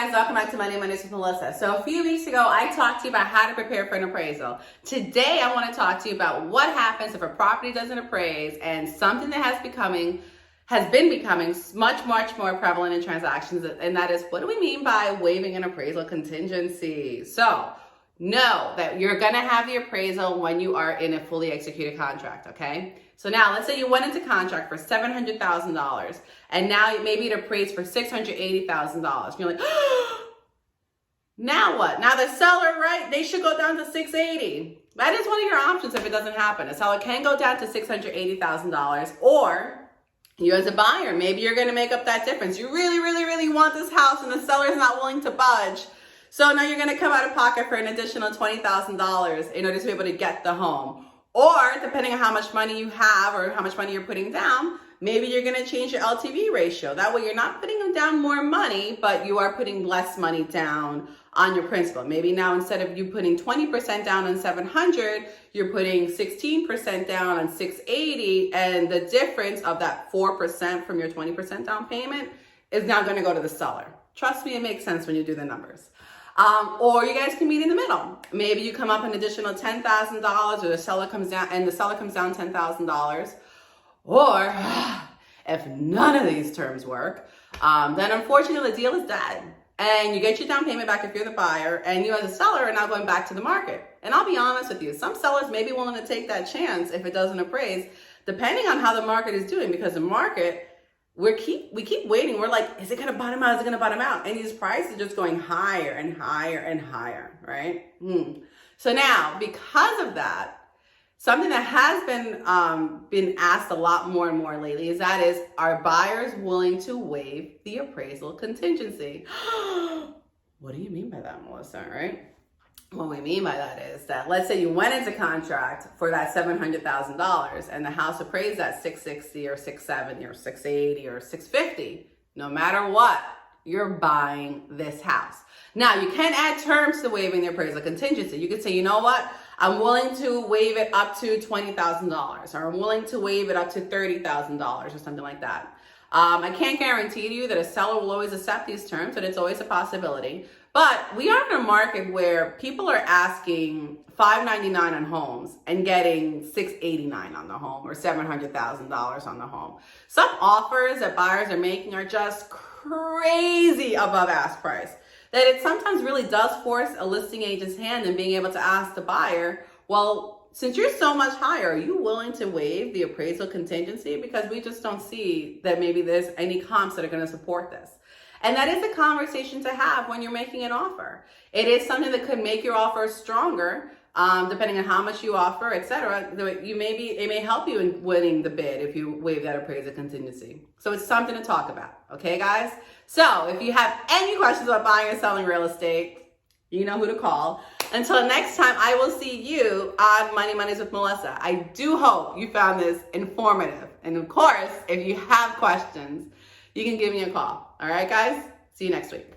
guys, welcome back to Money Mondays with Melissa. So a few weeks ago, I talked to you about how to prepare for an appraisal. Today, I want to talk to you about what happens if a property doesn't appraise and something that has been becoming much more prevalent in transactions, and that is, what do we mean by waiving an appraisal contingency? So know that you're going to have the appraisal when you are in a fully executed contract, okay? So now, let's say you went into contract for $700,000, and now maybe it appraised for $680,000. You're like, now what? Now the seller, right? They should go down to $680,000. That is one of your options if it doesn't happen. A seller can go down to $680,000, or you as a buyer, maybe you're going to make up that difference. You really want this house, and the seller is not willing to budge. So now you're going to come out of pocket for an additional $20,000 in order to be able to get the home. Or depending on how much money you have or how much money you're putting down, maybe you're going to change your LTV ratio. That way you're not putting down more money, but you are putting less money down on your principal. Maybe now instead of you putting 20% down on $700, you're putting 16% down on $680, and the difference of that 4% from your 20% down payment is now going to go to the seller. Trust me, it makes sense when you do the numbers. Or you guys can meet in the middle. Maybe you come up an additional $10,000, or the seller comes down $10,000. Or if none of these terms work, then unfortunately the deal is dead. And you get your down payment back if you're the buyer, and you as a seller are now going back to the market. And I'll be honest with you, some sellers may be willing to take that chance if it doesn't appraise, depending on how the market is doing, because the market, we keep waiting. We're like, is it going to bottom out? Is it going to bottom out? And these prices are just going higher and higher, right? So now, because of that, something that has been asked a lot more and more lately is are buyers willing to waive the appraisal contingency? What do you mean by that, Melissa, right? What we mean by that is that, let's say you went into contract for that $700,000 and the house appraised at $660,000 or $670,000 or $680,000 or $650,000. No matter what, you're buying this house. Now, you can add terms to waiving the appraisal contingency. You could say, you know what? I'm willing to waive it up to $20,000, or I'm willing to waive it up to $30,000 or something like that. I can't guarantee to you that a seller will always accept these terms, but it's always a possibility. But we are in a market where people are asking $599 on homes and getting $689 on the home, or $700,000 on the home. Some offers that buyers are making are just crazy above ask price, that it sometimes really does force a listing agent's hand in being able to ask the buyer, well, since you're so much higher, are you willing to waive the appraisal contingency? Because we just don't see that maybe there's any comps that are going to support this. And that is a conversation to have when you're making an offer. It is something that could make your offer stronger, depending on how much you offer, etc. It may help you in winning the bid if you waive that appraisal contingency. So it's something to talk about. Okay, guys? So if you have any questions about buying or selling real estate, you know who to call. Until next time, I will see you on Money Mondays with Melissa. I do hope you found this informative. And of course, if you have questions, you can give me a call. All right, guys? See you next week.